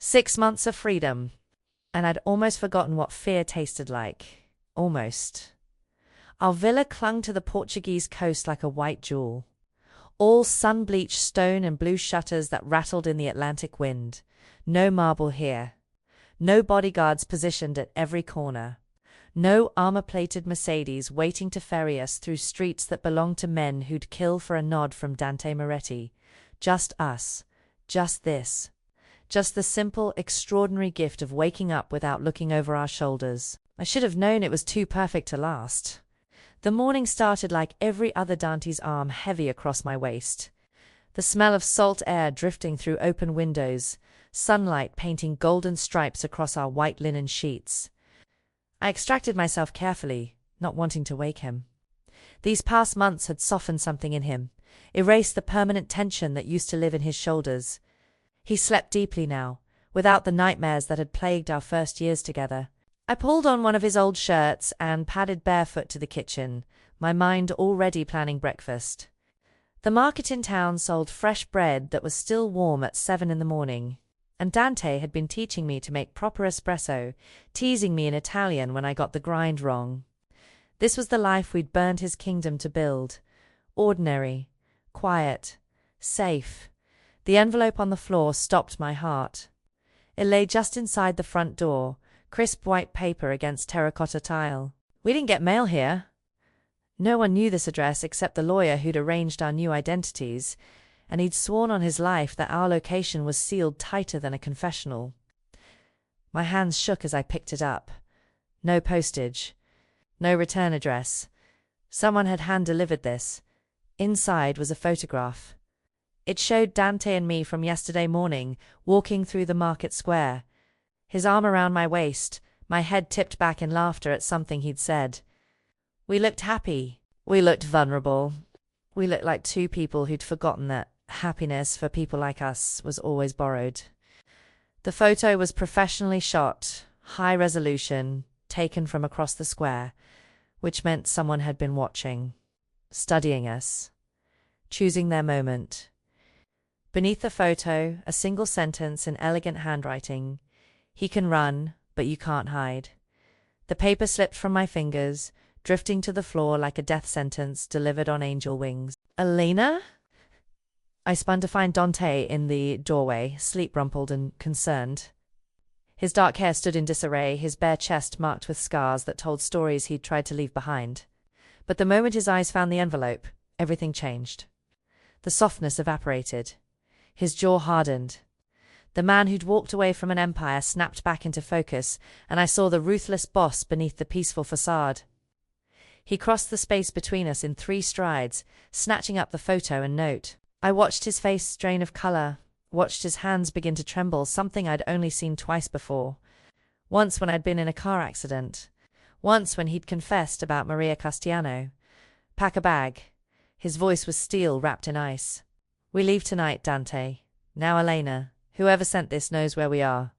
6 months of freedom. And I'd almost forgotten what fear tasted like. Almost. Our villa clung to the Portuguese coast like a white jewel. All sun-bleached stone and blue shutters that rattled in the Atlantic wind. No marble here. No bodyguards positioned at every corner. No armor-plated Mercedes waiting to ferry us through streets that belonged to men who'd kill for a nod from Dante Moretti. Just us. Just this. Just the simple, extraordinary gift of waking up without looking over our shoulders. I should have known it was too perfect to last. The morning started like every other Dante's arm, heavy across my waist. The smell of salt air drifting through open windows, sunlight painting golden stripes across our white linen sheets. I extracted myself carefully, not wanting to wake him. These past months had softened something in him, erased the permanent tension that used to live in his shoulders. He slept deeply now, without the nightmares that had plagued our first years together. I pulled on one of his old shirts and padded barefoot to the kitchen, my mind already planning breakfast. The market in town sold fresh bread that was still warm at 7 in the morning, and Dante had been teaching me to make proper espresso, teasing me in Italian when I got the grind wrong. This was the life we'd burned his kingdom to build. Ordinary, quiet, safe. The envelope on the floor stopped my heart. It lay just inside the front door, crisp white paper against terracotta tile. We didn't get mail here. No one knew this address except the lawyer who'd arranged our new identities, and he'd sworn on his life that our location was sealed tighter than a confessional. My hands shook as I picked it up. No postage. No return address. Someone had hand-delivered this. Inside was a photograph. It showed Dante and me from yesterday morning, walking through the market square. His arm around my waist, my head tipped back in laughter at something he'd said. We looked happy. We looked vulnerable. We looked like two people who'd forgotten that happiness for people like us was always borrowed. The photo was professionally shot, high resolution, taken from across the square, which meant someone had been watching, studying us, choosing their moment. Beneath the photo, a single sentence in elegant handwriting: "He can run, but you can't hide." The paper slipped from my fingers, drifting to the floor like a death sentence delivered on angel wings. "Elena?" I spun to find Dante in the doorway, sleep-rumpled and concerned. His dark hair stood in disarray, his bare chest marked with scars that told stories he'd tried to leave behind. But the moment his eyes found the envelope, everything changed. The softness evaporated. His jaw hardened. The man who'd walked away from an empire snapped back into focus, and I saw the ruthless boss beneath the peaceful facade. He crossed the space between us in 3 strides, snatching up the photo and note. I watched his face drain of color, watched his hands begin to tremble, something I'd only seen twice before. Once when I'd been in a car accident. Once when he'd confessed about Maria Castellano. "Pack a bag." His voice was steel wrapped in ice. "We leave tonight, Dante. Now Elena, whoever sent this knows where we are.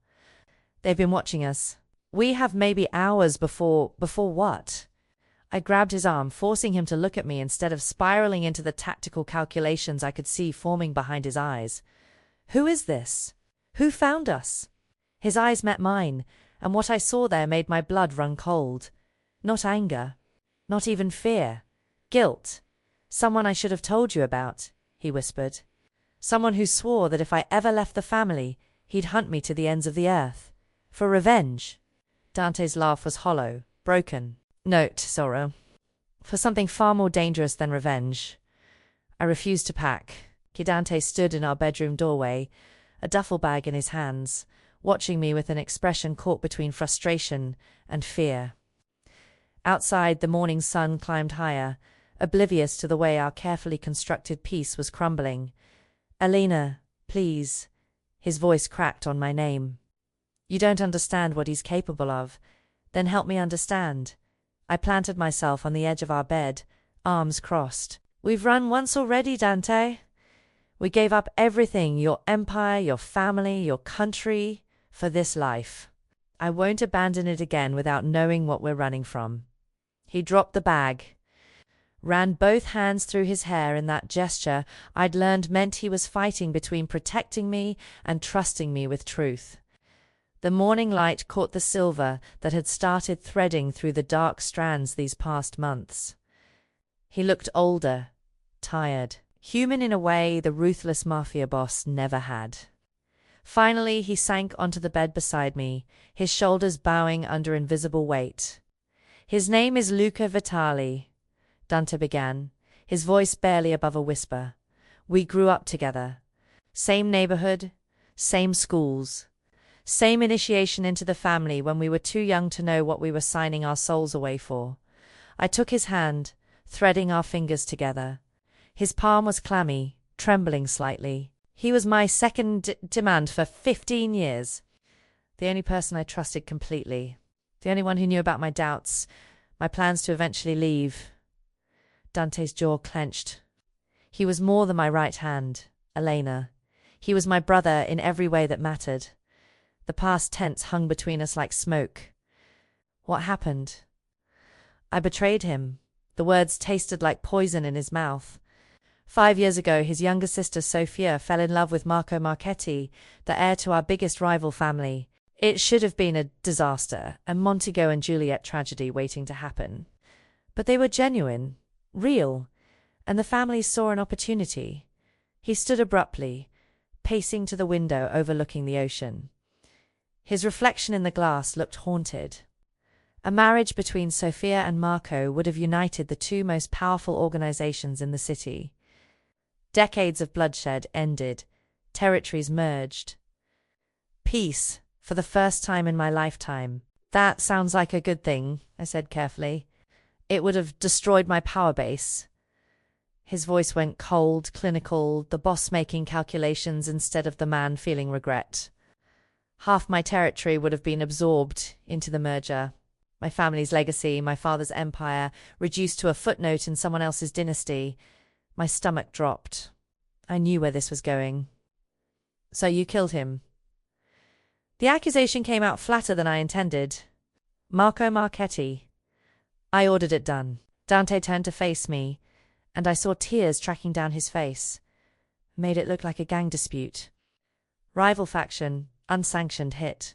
They've been watching us. We have maybe hours before what?" I grabbed his arm, forcing him to look at me instead of spiraling into the tactical calculations I could see forming behind his eyes. "Who is this? Who found us?" His eyes met mine, and what I saw there made my blood run cold. Not anger. Not even fear. Guilt. "Someone I should have told you about," he whispered. "Someone who swore that if I ever left the family, he'd hunt me to the ends of the earth. For revenge." Dante's laugh was hollow, broken. Note, sorrow. For something far more dangerous than revenge. I refused to pack. Dante stood in our bedroom doorway, a duffel bag in his hands, watching me with an expression caught between frustration and fear. Outside, the morning sun climbed higher, oblivious to the way our carefully constructed peace was crumbling. "Elena, please." His voice cracked on my name. "You don't understand what he's capable of. Then help me understand." I planted myself on the edge of our bed, arms crossed. "We've run once already, Dante. We gave up everything, your empire, your family, your country, for this life. I won't abandon it again without knowing what we're running from." He dropped the bag, ran both hands through his hair in that gesture I'd learned meant he was fighting between protecting me and trusting me with truth. The morning light caught the silver that had started threading through the dark strands these past months. He looked older, tired, human in a way the ruthless mafia boss never had. Finally, he sank onto the bed beside me, his shoulders bowing under invisible weight. "His name is Luca Vitali," Dante began, his voice barely above a whisper. "We grew up together. Same neighborhood, same schools, same initiation into the family when we were too young to know what we were signing our souls away for. I took his hand, threading our fingers together. His palm was clammy, trembling slightly. He was my second demand for 15 years. The only person I trusted completely. The only one who knew about my doubts, my plans to eventually leave." Dante's jaw clenched. "He was more than my right hand, Elena. He was my brother in every way that mattered." The past tense hung between us like smoke. "What happened?" "I betrayed him." The words tasted like poison in his mouth. 5 years ago, his younger sister Sofia fell in love with Marco Marchetti, the heir to our biggest rival family. It should have been a disaster, a Montego and Juliet tragedy waiting to happen. But they were genuine, real, and the family saw an opportunity. He stood abruptly, pacing to the window overlooking the ocean. His reflection in the glass looked haunted. A marriage between Sofia and Marco would have united the two most powerful organizations in the city. Decades of bloodshed ended, territories merged. Peace, for the first time in my lifetime. "That sounds like a good thing," I said carefully. "It would have destroyed my power base." His voice went cold, clinical, the boss making calculations instead of the man feeling regret. "Half my territory would have been absorbed into the merger. My family's legacy, my father's empire, reduced to a footnote in someone else's dynasty." My stomach dropped. I knew where this was going. "So you killed him?" The accusation came out flatter than I intended. "Marco Marchetti. I ordered it done." Dante turned to face me, and I saw tears tracking down his face. Made it look like a gang dispute. Rival faction, unsanctioned hit.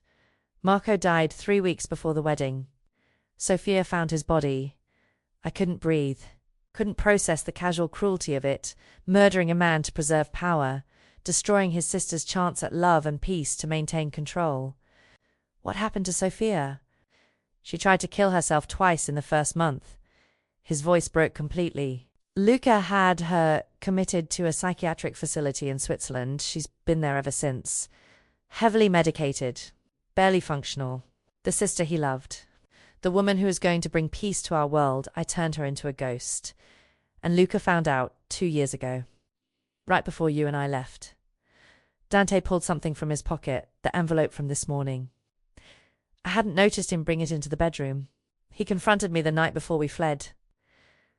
Marco died 3 weeks before the wedding. Sofia found his body. I couldn't breathe, couldn't process the casual cruelty of it, murdering a man to preserve power, destroying his sister's chance at love and peace to maintain control. What happened to Sofia? "She tried to kill herself twice in the first month." His voice broke completely. "Luca had her committed to a psychiatric facility in Switzerland. She's been there ever since. Heavily medicated, barely functional. The sister he loved. The woman who was going to bring peace to our world, I turned her into a ghost. And Luca found out 2 years ago. Right before you and I left." Dante pulled something from his pocket, the envelope from this morning. I hadn't noticed him bring it into the bedroom. He confronted me the night before we fled.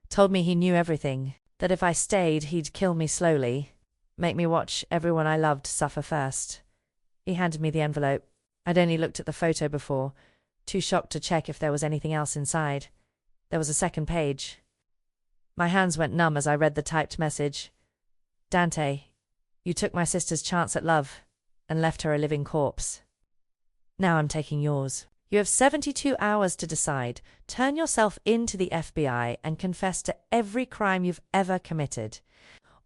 Told me he knew everything, that if I stayed, he'd kill me slowly, make me watch everyone I loved suffer first. He handed me the envelope. I'd only looked at the photo before, too shocked to check if there was anything else inside. There was a second page. My hands went numb as I read the typed message. "Dante, you took my sister's chance at love and left her a living corpse. Now I'm taking yours. You have 72 hours to decide. Turn yourself into the FBI and confess to every crime you've ever committed.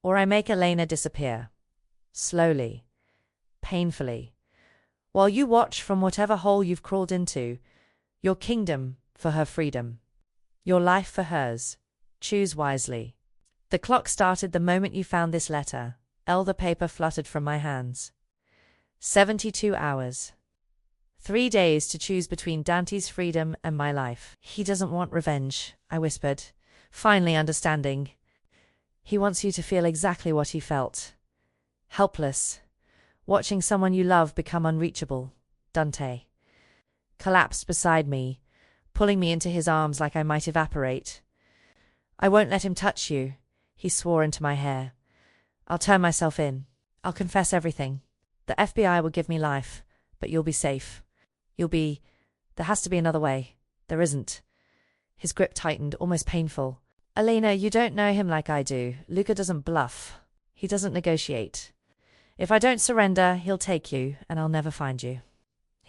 Or I make Elena disappear. Slowly. Painfully. While you watch from whatever hole you've crawled into. Your kingdom for her freedom. Your life for hers. Choose wisely." The clock started the moment you found this letter. The paper fluttered from my hands. 72 hours. 3 days to choose between Dante's freedom and my life. "He doesn't want revenge," I whispered, finally understanding. "He wants you to feel exactly what he felt. Helpless. Watching someone you love become unreachable." Dante collapsed beside me, pulling me into his arms like I might evaporate. "I won't let him touch you," he swore into my hair. "I'll turn myself in. I'll confess everything. The FBI will give me life, but you'll be safe. There has to be another way. There isn't." His grip tightened, almost painful. "Elena, you don't know him like I do. Luca doesn't bluff. He doesn't negotiate. If I don't surrender, he'll take you, and I'll never find you."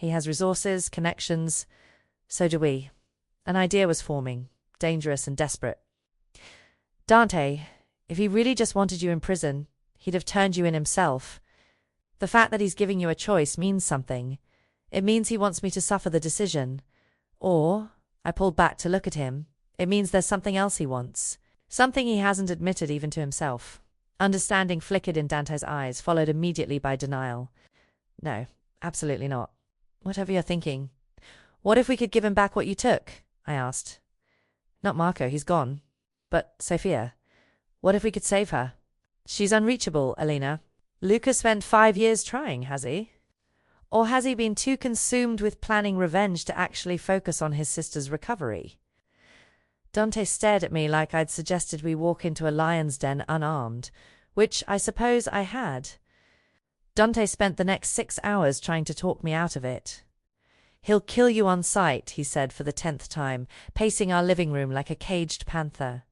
He has resources, connections. So do we. An idea was forming, dangerous and desperate. Dante, if he really just wanted you in prison, he'd have turned you in himself. The fact that he's giving you a choice means something. It means he wants me to suffer the decision. Or, I pulled back to look at him, it means there's something else he wants. Something he hasn't admitted even to himself. Understanding flickered in Dante's eyes, followed immediately by denial. No, absolutely not. Whatever you're thinking. What if we could give him back what you took? I asked. Not Marco, he's gone. But Sophia, what if we could save her? She's unreachable, Elena. Luca spent 5 years trying, has he? Or has he been too consumed with planning revenge to actually focus on his sister's recovery? Dante stared at me like I'd suggested we walk into a lion's den unarmed, which I suppose I had. Dante spent the next 6 hours trying to talk me out of it. He'll kill you on sight, he said for the 10th time, pacing our living room like a caged panther.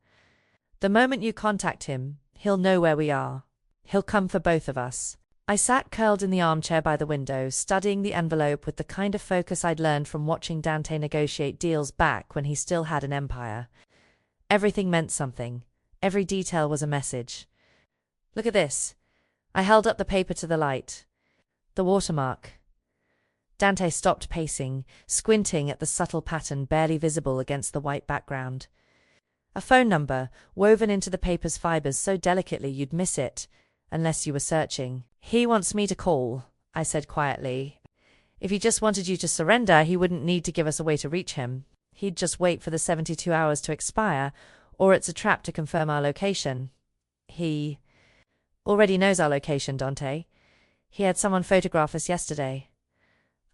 The moment you contact him, he'll know where we are. He'll come for both of us. I sat curled in the armchair by the window, studying the envelope with the kind of focus I'd learned from watching Dante negotiate deals back when he still had an empire. Everything meant something. Every detail was a message. Look at this. I held up the paper to the light. The watermark. Dante stopped pacing, squinting at the subtle pattern barely visible against the white background. A phone number, woven into the paper's fibers so delicately you'd miss it, unless you were searching. He wants me to call, I said quietly. If he just wanted you to surrender, he wouldn't need to give us a way to reach him. He'd just wait for the 72 hours to expire, or it's a trap to confirm our location. He already knows our location, Dante. He had someone photograph us yesterday.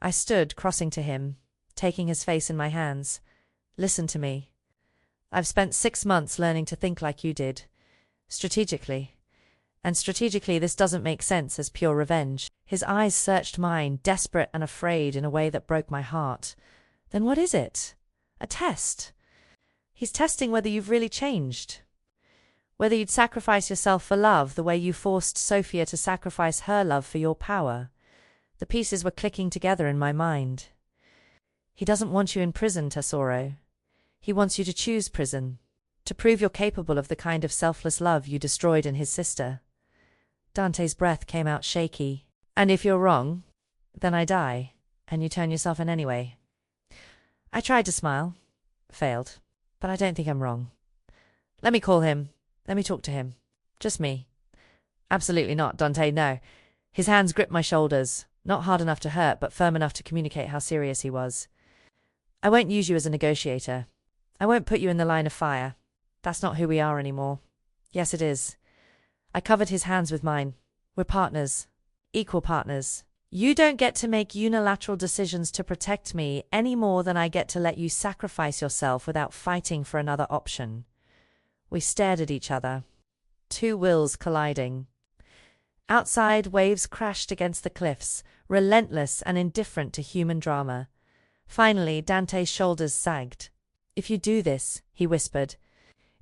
I stood, crossing to him, taking his face in my hands. Listen to me. I've spent 6 months learning to think like you did. Strategically. And strategically this doesn't make sense as pure revenge. His eyes searched mine, desperate and afraid in a way that broke my heart. Then what is it? A test. He's testing whether you've really changed. Whether you'd sacrifice yourself for love the way you forced Sophia to sacrifice her love for your power. The pieces were clicking together in my mind. He doesn't want you in prison, Tesoro. He wants you to choose prison. To prove you're capable of the kind of selfless love you destroyed in his sister. Dante's breath came out shaky. And if you're wrong, then I die, and you turn yourself in anyway. I tried to smile. Failed. But I don't think I'm wrong. Let me call him. Let me talk to him. Just me. Absolutely not, Dante, no. His hands gripped my shoulders, not hard enough to hurt, but firm enough to communicate how serious he was. I won't use you as a negotiator. I won't put you in the line of fire. That's not who we are anymore. Yes, it is. I covered his hands with mine. We're partners. Equal partners. You don't get to make unilateral decisions to protect me any more than I get to let you sacrifice yourself without fighting for another option. We stared at each other. 2 wills colliding. Outside, waves crashed against the cliffs, relentless and indifferent to human drama. Finally, Dante's shoulders sagged. If you do this, he whispered.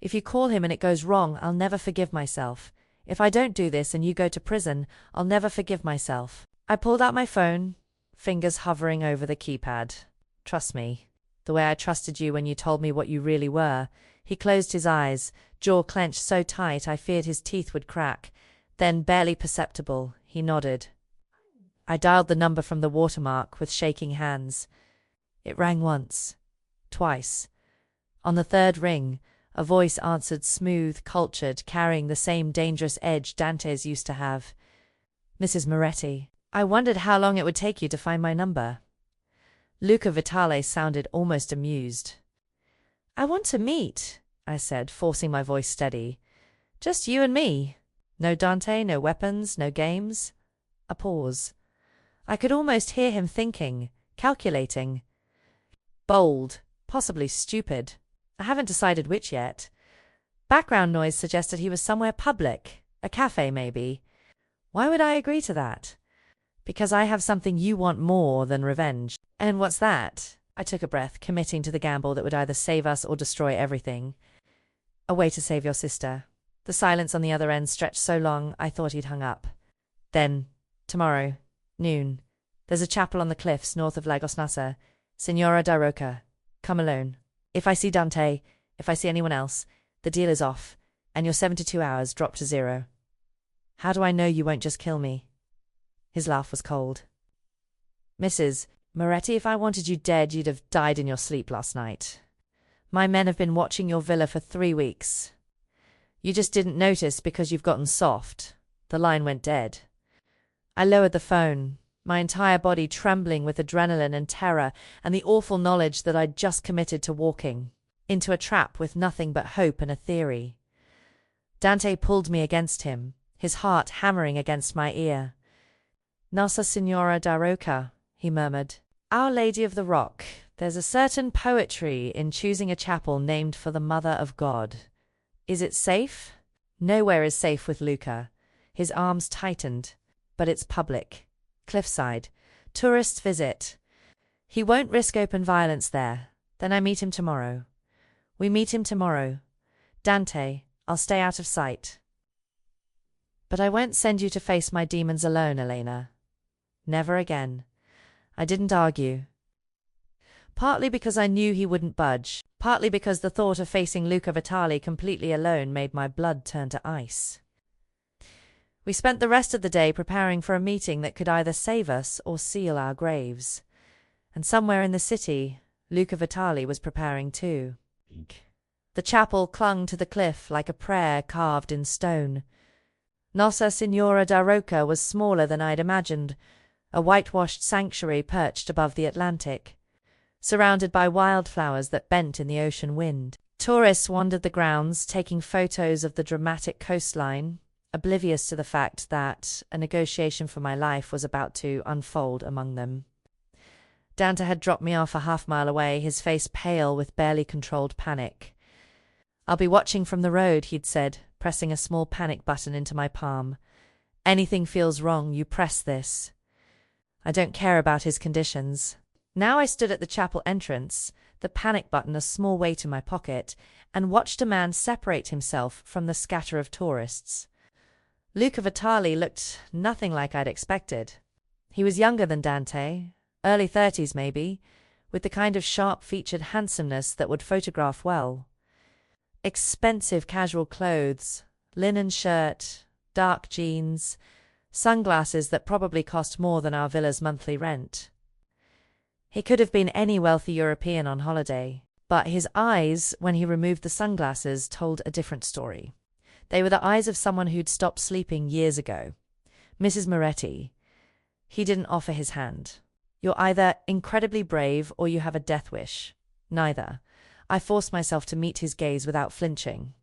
If you call him and it goes wrong, I'll never forgive myself. If I don't do this and you go to prison, I'll never forgive myself. I pulled out my phone, fingers hovering over the keypad. Trust me. The way I trusted you when you told me what you really were. He closed his eyes, jaw clenched so tight I feared his teeth would crack. Then, barely perceptible, he nodded. I dialed the number from the watermark with shaking hands. It rang once. Twice. On the 3rd ring, a voice answered, smooth, cultured, carrying the same dangerous edge Dante's used to have. Mrs. Moretti. I wondered how long it would take you to find my number. Luca Vitale sounded almost amused. I want to meet, I said, forcing my voice steady. Just you and me. No Dante, no weapons, no games. A pause. I could almost hear him thinking, calculating. Bold, possibly stupid. I haven't decided which yet. Background noise suggested he was somewhere public, a cafe maybe. Why would I agree to that? Because I have something you want more than revenge. And what's that? I took a breath, committing to the gamble that would either save us or destroy everything. A way to save your sister. The silence on the other end stretched so long I thought he'd hung up. Then, tomorrow, noon, There's a chapel on the cliffs north of Lagos Nasa. Signora Daroca, come alone. If I see Dante, if I see anyone else, the deal is off, and your 72 hours drop to 0. How do I know you won't just kill me? His laugh was cold. Mrs. Moretti, if I wanted you dead, you'd have died in your sleep last night. My men have been watching your villa for 3 weeks. You just didn't notice because you've gotten soft. The line went dead. I lowered the phone, my entire body trembling with adrenaline and terror and the awful knowledge that I'd just committed to walking into a trap with nothing but hope and a theory. Dante pulled me against him, his heart hammering against my ear. Nossa Senhora da Roca, he murmured. Our Lady of the Rock. There's a certain poetry in choosing a chapel named for the Mother of God. Is it safe? Nowhere is safe with Luca. His arms tightened. But it's public. Cliffside. Tourists visit. He won't risk open violence there. Then I meet him tomorrow. We meet him tomorrow. Dante, I'll stay out of sight. But I won't send you to face my demons alone, Elena. Never again. I didn't argue. Partly because I knew he wouldn't budge, partly because the thought of facing Luca Vitali completely alone made my blood turn to ice. We spent the rest of the day preparing for a meeting that could either save us or seal our graves. And somewhere in the city, Luca Vitali was preparing too. The chapel clung to the cliff like a prayer carved in stone. Nossa Senhora da Roca was smaller than I'd imagined, a whitewashed sanctuary perched above the Atlantic, surrounded by wildflowers that bent in the ocean wind. Tourists wandered the grounds, taking photos of the dramatic coastline, oblivious to the fact that a negotiation for my life was about to unfold among them. Dante had dropped me off a half-mile away, his face pale with barely controlled panic. I'll be watching from the road, he'd said, pressing a small panic button into my palm. Anything feels wrong, you press this. I don't care about his conditions. Now I stood at the chapel entrance, the panic button a small weight in my pocket, and watched a man separate himself from the scatter of tourists. Luca Vitali looked nothing like I'd expected. He was younger than Dante, early 30s maybe, with the kind of sharp-featured handsomeness that would photograph well. Expensive casual clothes, linen shirt, dark jeans, sunglasses that probably cost more than our villa's monthly rent. He could have been any wealthy European on holiday, but his eyes, when he removed the sunglasses, told a different story. They were the eyes of someone who'd stopped sleeping years ago. Mrs. Moretti. He didn't offer his hand. You're either incredibly brave or you have a death wish. Neither. I forced myself to meet his gaze without flinching.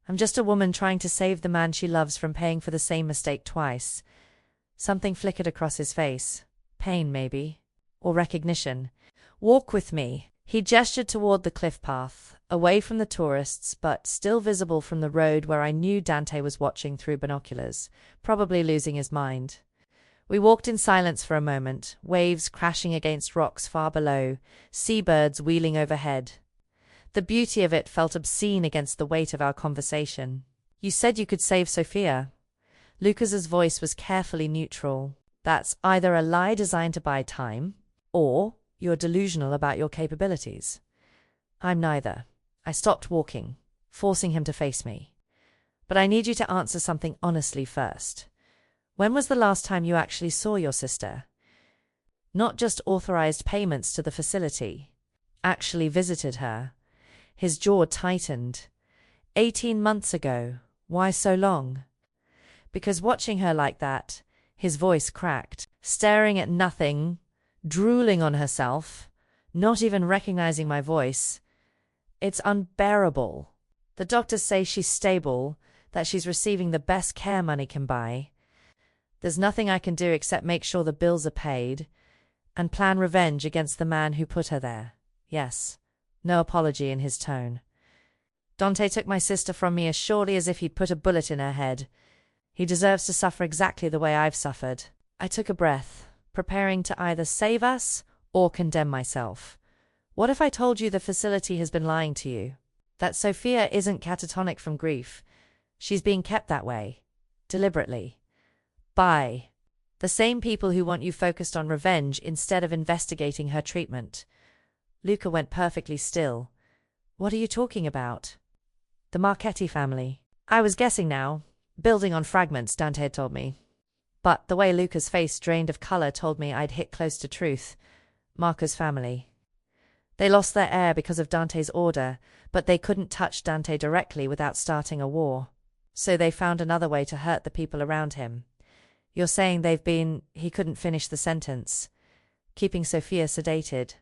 I'm just a woman trying to save the man she loves from paying for the same mistake twice. Something flickered across his face. Pain, maybe. Or recognition. Walk with me. He gestured toward the cliff path, away from the tourists, but still visible from the road where I knew Dante was watching through binoculars, probably losing his mind. We walked in silence for a moment, waves crashing against rocks far below, seabirds wheeling overhead. The beauty of it felt obscene against the weight of our conversation. You said you could save Sophia. Lucas's voice was carefully neutral. That's either a lie designed to buy time, or you're delusional about your capabilities. I'm neither. I stopped walking, forcing him to face me. But I need you to answer something honestly first. When was the last time you actually saw your sister? Not just authorized payments to the facility. Actually visited her. His jaw tightened. 18 months ago. Why so long? Because watching her like that, his voice cracked, staring at nothing, drooling on herself, not even recognizing my voice. It's unbearable. The doctors say she's stable, that she's receiving the best care money can buy. There's nothing I can do except make sure the bills are paid, and plan revenge against the man who put her there. Yes, no apology in his tone. Dante took my sister from me as surely as if he'd put a bullet in her head. He deserves to suffer exactly the way I've suffered. I took a breath, preparing to either save us or condemn myself. What if I told you the facility has been lying to you? That Sophia isn't catatonic from grief. She's being kept that way. Deliberately. By The same people who want you focused on revenge instead of investigating her treatment. Luca went perfectly still. What are you talking about? The Marchetti family. I was guessing now, building on fragments Dante had told me. But the way Luca's face drained of color told me I'd hit close to truth. Marco's family. They lost their heir because of Dante's order, but they couldn't touch Dante directly without starting a war. So they found another way to hurt the people around him. You're saying he couldn't finish the sentence. Keeping Sophia sedated.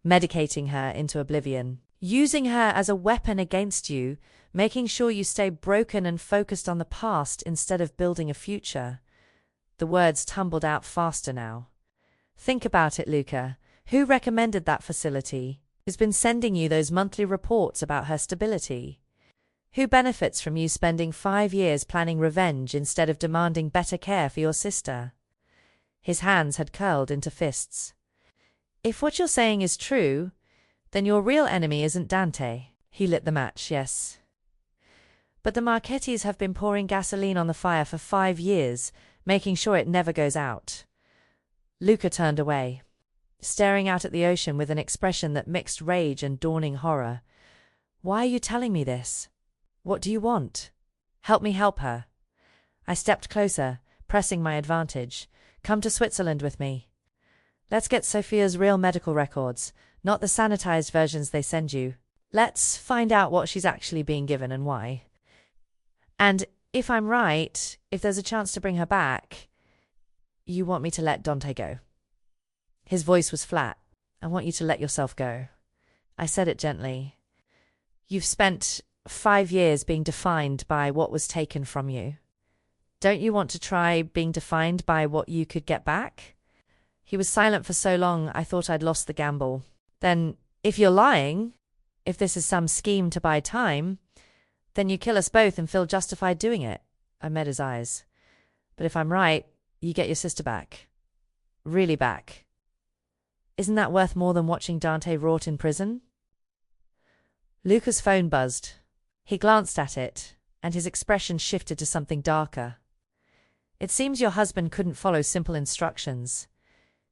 Medicating her into oblivion. Using her as a weapon against you, making sure you stay broken and focused on the past instead of building a future. The words tumbled out faster now. Think about it, Luca. Who recommended that facility? Who's been sending you those monthly reports about her stability? Who benefits from you spending 5 years planning revenge instead of demanding better care for your sister? His hands had curled into fists. If what you're saying is true, then your real enemy isn't Dante. He lit the match, yes. But the Marchettis have been pouring gasoline on the fire for 5 years, making sure it never goes out. Luca turned away, staring out at the ocean with an expression that mixed rage and dawning horror. Why are you telling me this? What do you want? Help me help her. I stepped closer, pressing my advantage. Come to Switzerland with me. Let's get Sophia's real medical records, not the sanitized versions they send you. Let's find out what she's actually being given and why. And if I'm right, if there's a chance to bring her back, you want me to let Dante go. His voice was flat. I want you to let yourself go. I said it gently. You've spent 5 years being defined by what was taken from you. Don't you want to try being defined by what you could get back? He was silent for so long I thought I'd lost the gamble. Then, if you're lying, if this is some scheme to buy time, then you kill us both and feel justified doing it. I met his eyes. But if I'm right, you get your sister back. Really back. Isn't that worth more than watching Dante rot in prison? Luca's phone buzzed. He glanced at it, and his expression shifted to something darker. It seems your husband couldn't follow simple instructions.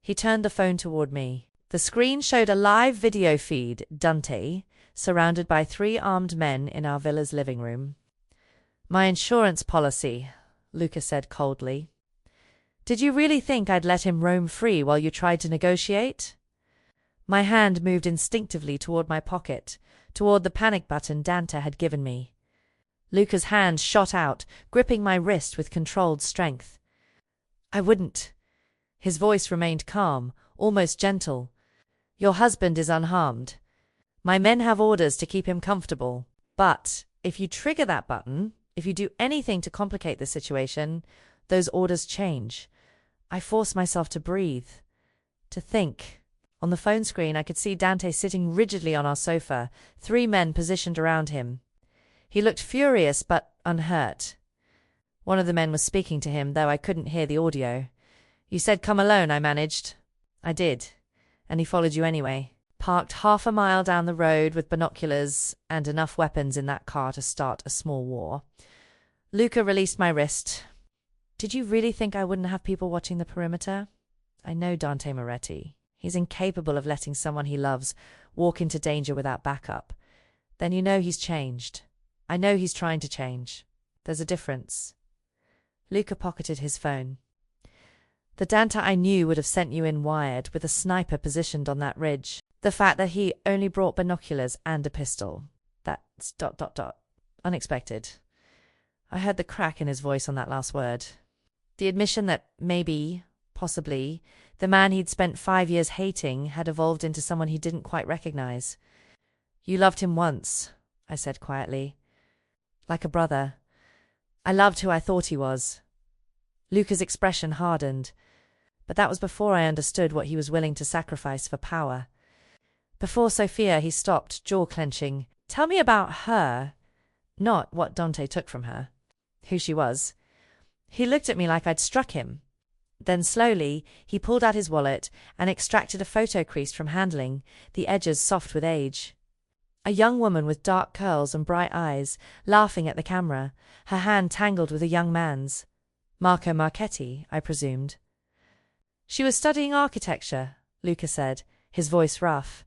He turned the phone toward me. The screen showed a live video feed, Dante, surrounded by 3 armed men in our villa's living room. My insurance policy, Luca said coldly. Did you really think I'd let him roam free while you tried to negotiate? My hand moved instinctively toward my pocket, toward the panic button Dante had given me. Luca's hand shot out, gripping my wrist with controlled strength. I wouldn't. His voice remained calm, almost gentle. Your husband is unharmed. My men have orders to keep him comfortable. But if you trigger that button, if you do anything to complicate the situation, those orders change. I force myself to breathe, to think. On the phone screen, I could see Dante sitting rigidly on our sofa, 3 men positioned around him. He looked furious but unhurt. One of the men was speaking to him, though I couldn't hear the audio. You said come alone, I managed. I did. And he followed you anyway. Parked half a mile down the road with binoculars and enough weapons in that car to start a small war. Luca released my wrist. Did you really think I wouldn't have people watching the perimeter? I know Dante Moretti. He's incapable of letting someone he loves walk into danger without backup. Then you know he's changed. I know he's trying to change. There's a difference. Luca pocketed his phone. The Dante I knew would have sent you in wired with a sniper positioned on that ridge. The fact that he only brought binoculars and a pistol. That's ... Unexpected. I heard the crack in his voice on that last word. The admission that maybe, possibly, the man he'd spent 5 years hating had evolved into someone he didn't quite recognize. You loved him once, I said quietly. Like a brother. I loved who I thought he was. Luca's expression hardened. But that was before I understood what he was willing to sacrifice for power. Before Sophia, he stopped, jaw clenching. Tell me about her. Not what Dante took from her. Who she was. He looked at me like I'd struck him. Then slowly, he pulled out his wallet and extracted a photo creased from handling, the edges soft with age. A young woman with dark curls and bright eyes, laughing at the camera, her hand tangled with a young man's. Marco Marchetti, I presumed. She was studying architecture, Luca said, his voice rough.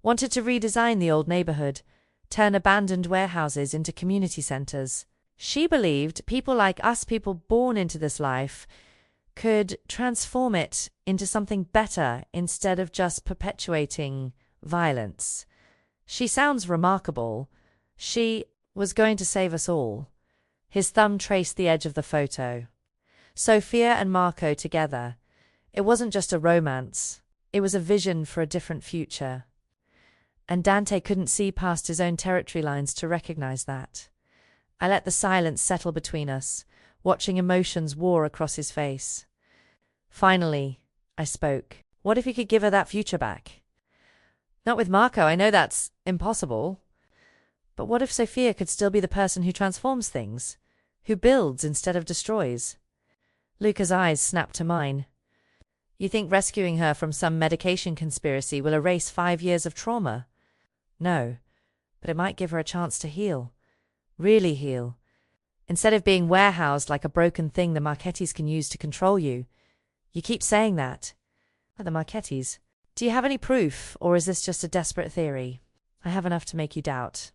Wanted to redesign the old neighborhood, turn abandoned warehouses into community centers. She believed people like us, people born into this life, could transform it into something better instead of just perpetuating violence. She sounds remarkable. She was going to save us all. His thumb traced the edge of the photo. Sophia and Marco together. It wasn't just a romance. It was a vision for a different future. And Dante couldn't see past his own territory lines to recognize that. I let the silence settle between us, watching emotions war across his face. Finally, I spoke. What if he could give her that future back? Not with Marco, I know that's impossible. But what if Sophia could still be the person who transforms things, who builds instead of destroys? Luca's eyes snapped to mine. You think rescuing her from some medication conspiracy will erase 5 years of trauma? No, but it might give her a chance to heal. Really heal. Instead of being warehoused like a broken thing the Marchettis can use to control you. You keep saying that. The Marchettis. Do you have any proof, or is this just a desperate theory? I have enough to make you doubt.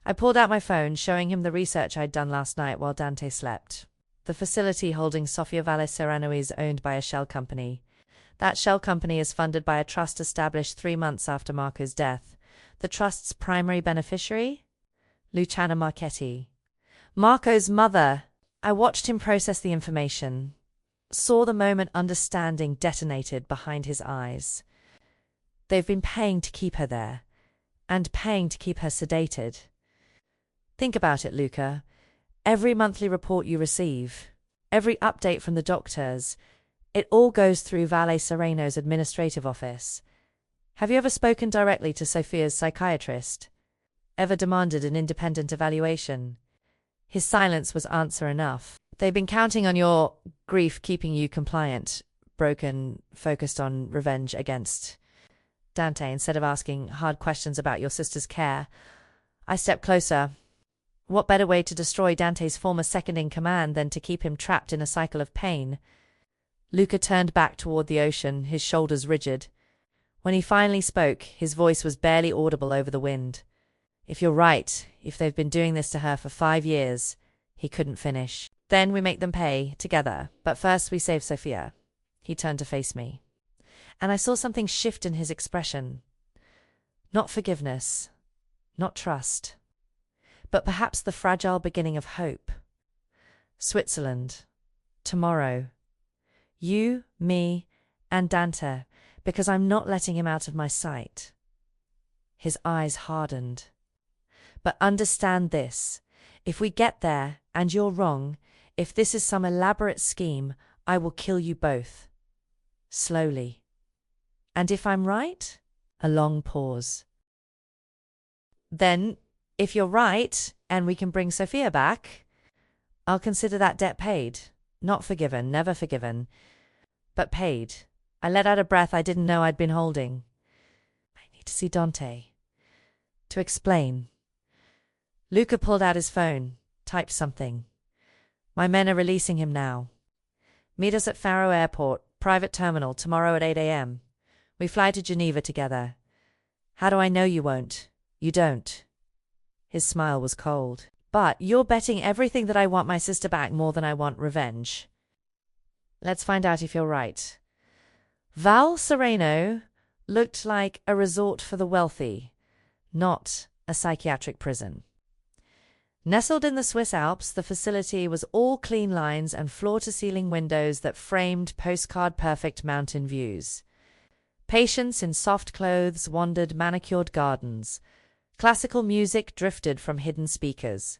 I pulled out my phone, showing him the research I'd done last night while Dante slept. The facility holding Sofia Valle Serrano is owned by a shell company. That shell company is funded by a trust established 3 months after Marco's death. The trust's primary beneficiary? Luciana Marchetti. Marco's mother. I watched him process the information. Saw the moment understanding detonated behind his eyes. They've been paying to keep her there, and paying to keep her sedated. Think about it, Luca. Every monthly report you receive, every update from the doctors, it all goes through Valle Serrano's administrative office. Have you ever spoken directly to Sophia's psychiatrist? Ever demanded an independent evaluation? His silence was answer enough. They've been counting on your grief keeping you compliant, broken, focused on revenge against Dante instead of asking hard questions about your sister's care. I stepped closer. What better way to destroy Dante's former second-in-command than to keep him trapped in a cycle of pain? Luca turned back toward the ocean, his shoulders rigid. When he finally spoke, his voice was barely audible over the wind. If you're right, if they've been doing this to her for 5 years, he couldn't finish. Then we make them pay, together, but first we save Sophia. He turned to face me. And I saw something shift in his expression. Not forgiveness, not trust, but perhaps the fragile beginning of hope. Switzerland. Tomorrow. You, me, and Dante, because I'm not letting him out of my sight. His eyes hardened. But understand this. If we get there, and you're wrong, if this is some elaborate scheme, I will kill you both. Slowly. And if I'm right? A long pause. Then, if you're right, and we can bring Sophia back, I'll consider that debt paid. Not forgiven, never forgiven, but paid. I let out a breath I didn't know I'd been holding. I need to see Dante. To explain. Luca pulled out his phone, typed something. My men are releasing him now. Meet us at Faro Airport, private terminal, tomorrow at 8 a.m. We fly to Geneva together. How do I know you won't? You don't. His smile was cold. But you're betting everything that I want my sister back more than I want revenge. Let's find out if you're right. Val Serrano looked like a resort for the wealthy, not a psychiatric prison. Nestled in the Swiss Alps, the facility was all clean lines and floor-to-ceiling windows that framed postcard-perfect mountain views. Patients in soft clothes wandered manicured gardens. Classical music drifted from hidden speakers.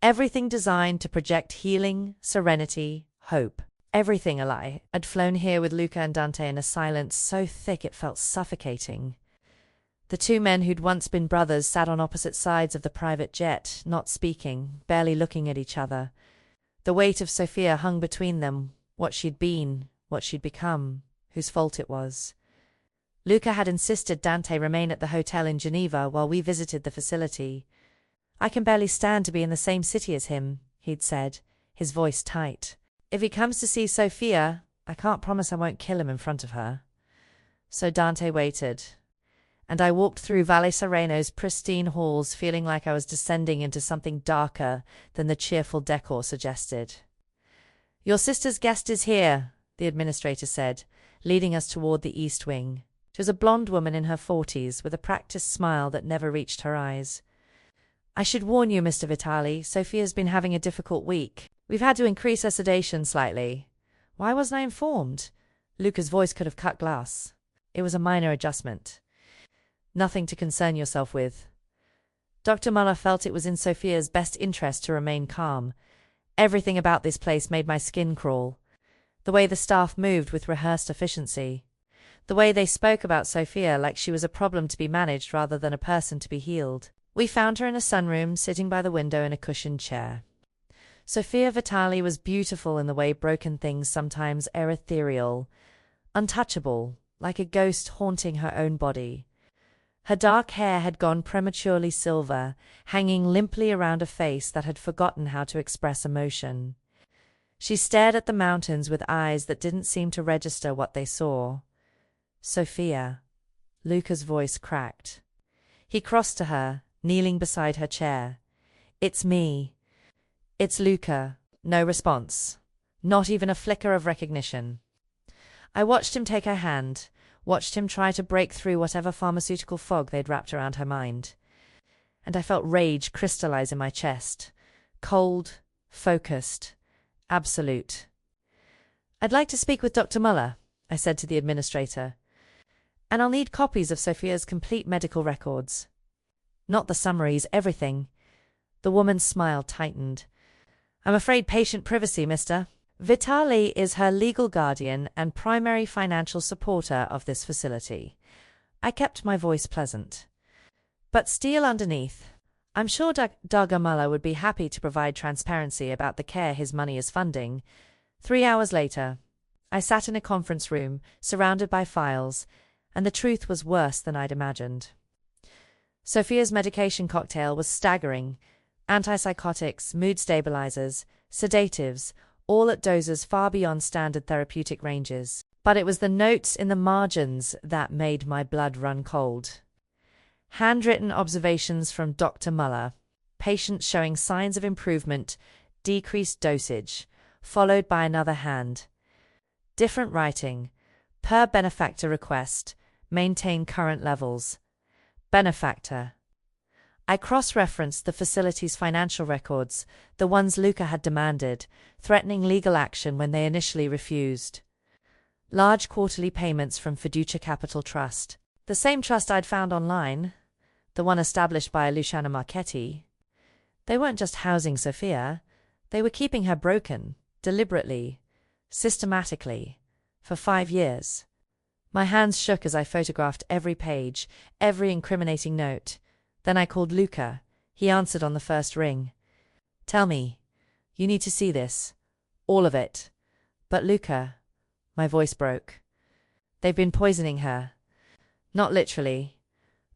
Everything designed to project healing, serenity, hope. Everything a lie. I'd flown here with Luca and Dante in a silence so thick it felt suffocating. The 2 men who'd once been brothers sat on opposite sides of the private jet, not speaking, barely looking at each other. The weight of Sophia hung between them, what she'd been, what she'd become, whose fault it was. Luca had insisted Dante remain at the hotel in Geneva while we visited the facility. I can barely stand to be in the same city as him, he'd said, his voice tight. If he comes to see Sophia, I can't promise I won't kill him in front of her. So Dante waited, and I walked through Valle Sereno's pristine halls feeling like I was descending into something darker than the cheerful decor suggested. "Your sister's guest is here," the administrator said, leading us toward the east wing. She was a blonde woman in her 40s, with a practiced smile that never reached her eyes. "I should warn you, Mr. Vitali, Sophia's been having a difficult week. We've had to increase her sedation slightly." Why wasn't I informed? Luca's voice could have cut glass. It was a minor adjustment. Nothing to concern yourself with. Dr. Muller felt it was in Sophia's best interest to remain calm. Everything about this place made my skin crawl. The way the staff moved with rehearsed efficiency. The way they spoke about Sophia like she was a problem to be managed rather than a person to be healed. We found her in a sunroom, sitting by the window in a cushioned chair. Sophia Vitali was beautiful in the way broken things sometimes are ethereal, untouchable, like a ghost haunting her own body. Her dark hair had gone prematurely silver, hanging limply around a face that had forgotten how to express emotion. She stared at the mountains with eyes that didn't seem to register what they saw. "Sophia." Luca's voice cracked. He crossed to her, kneeling beside her chair. "It's me. It's Luca." No response. Not even a flicker of recognition. I watched him take her hand, watched him try to break through whatever pharmaceutical fog they'd wrapped around her mind. And I felt rage crystallize in my chest. Cold, focused, absolute. "I'd like to speak with Dr. Muller," I said to the administrator. "And I'll need copies of Sophia's complete medical records." "Not the summaries, everything." The woman's smile tightened. "I'm afraid patient privacy, Mr. Vitali is her legal guardian and primary financial supporter of this facility." I kept my voice pleasant. But steel underneath. I'm sure Dr. Muller would be happy to provide transparency about the care his money is funding. 3 hours later, I sat in a conference room, surrounded by files, and the truth was worse than I'd imagined. Sophia's medication cocktail was staggering. Antipsychotics, mood stabilizers, sedatives, all at doses far beyond standard therapeutic ranges. But it was the notes in the margins that made my blood run cold. Handwritten observations from Dr. Muller, patients showing signs of improvement, decreased dosage, followed by another hand. Different writing. Per benefactor request, maintain current levels. Benefactor. I cross-referenced the facility's financial records, the ones Luca had demanded, threatening legal action when they initially refused. Large quarterly payments from Fiducia Capital Trust. The same trust I'd found online, the one established by Luciana Marchetti. They weren't just housing Sophia, they were keeping her broken, deliberately, systematically, for 5 years. My hands shook as I photographed every page, every incriminating note. Then I called Luca. He answered on the first ring. "Tell me. You need to see this. All of it." "But Luca," my voice broke. "They've been poisoning her. Not literally,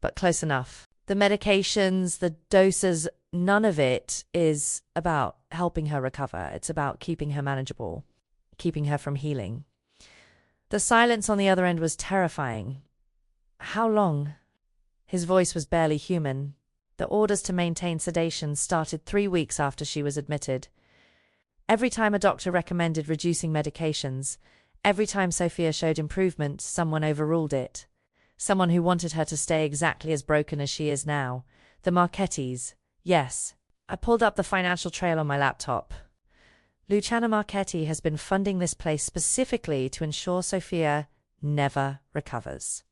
but close enough. The medications, the doses, none of it is about helping her recover. It's about keeping her manageable, keeping her from healing." The silence on the other end was terrifying. "How long?" His voice was barely human. The orders to maintain sedation started 3 weeks after she was admitted. Every time a doctor recommended reducing medications, every time Sophia showed improvement, someone overruled it. Someone who wanted her to stay exactly as broken as she is now. The Marchettis. Yes. I pulled up the financial trail on my laptop. Luciana Marchetti has been funding this place specifically to ensure Sophia never recovers.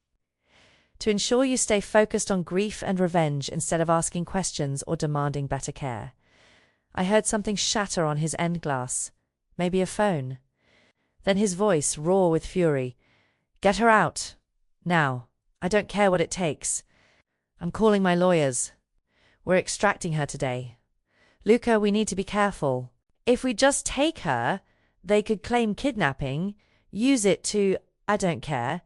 To ensure you stay focused on grief and revenge instead of asking questions or demanding better care. I heard something shatter on his end glass. Maybe a phone. Then his voice roar with fury. "Get her out. Now. I don't care what it takes. I'm calling my lawyers. We're extracting her today. Luca, we need to be careful. If we just take her, they could claim kidnapping, use it to, I don't care."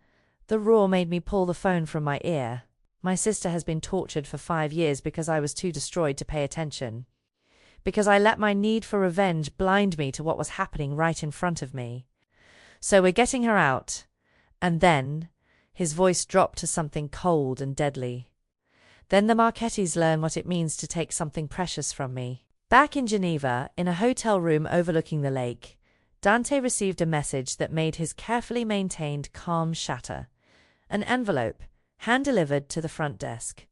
The roar made me pull the phone from my ear. My sister has been tortured for 5 years because I was too destroyed to pay attention. Because I let my need for revenge blind me to what was happening right in front of me. So we're getting her out. And then, his voice dropped to something cold and deadly. Then the Marchettis learn what it means to take something precious from me. Back in Geneva, in a hotel room overlooking the lake, Dante received a message that made his carefully maintained calm shatter. An envelope, hand-delivered to the front desk.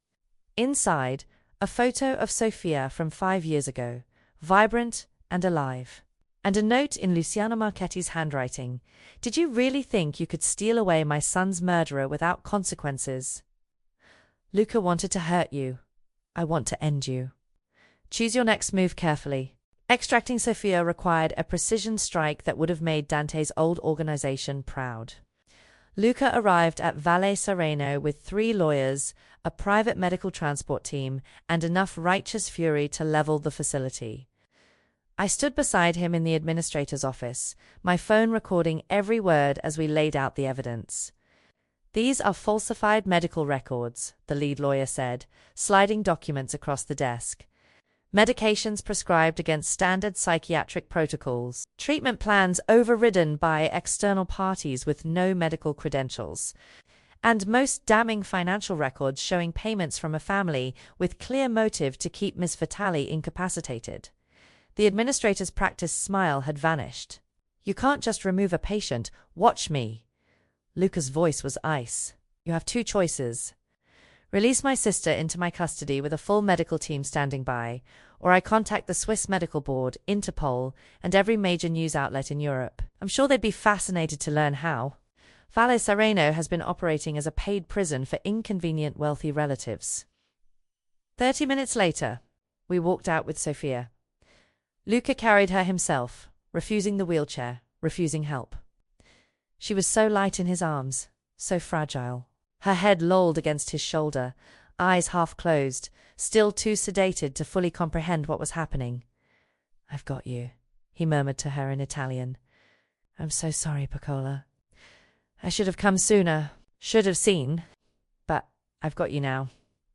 Inside, a photo of Sophia from 5 years ago, vibrant and alive. And a note in Luciano Marchetti's handwriting. Did you really think you could steal away my son's murderer without consequences? Luca wanted to hurt you. I want to end you. Choose your next move carefully. Extracting Sophia required a precision strike that would have made Dante's old organization proud. Luca arrived at Valle Sereno with 3 lawyers, a private medical transport team, and enough righteous fury to level the facility. I stood beside him in the administrator's office, my phone recording every word as we laid out the evidence. These are falsified medical records, the lead lawyer said, sliding documents across the desk. Medications prescribed against standard psychiatric protocols, treatment plans overridden by external parties with no medical credentials, and most damning financial records showing payments from a family with clear motive to keep Ms. Vitali incapacitated. The administrator's practiced smile had vanished. You can't just remove a patient, watch me. Luca's voice was ice. You have 2 choices. Release my sister into my custody with a full medical team standing by, or I contact the Swiss Medical Board, Interpol, and every major news outlet in Europe. I'm sure they'd be fascinated to learn how. Valle Sereno has been operating as a paid prison for inconvenient wealthy relatives. 30 minutes later, we walked out with Sophia. Luca carried her himself, refusing the wheelchair, refusing help. She was so light in his arms, so fragile. Her head lolled against his shoulder, eyes half closed, still too sedated to fully comprehend what was happening. I've got you, he murmured to her in Italian. I'm so sorry, Piccola. I should have come sooner, should have seen. But I've got you now.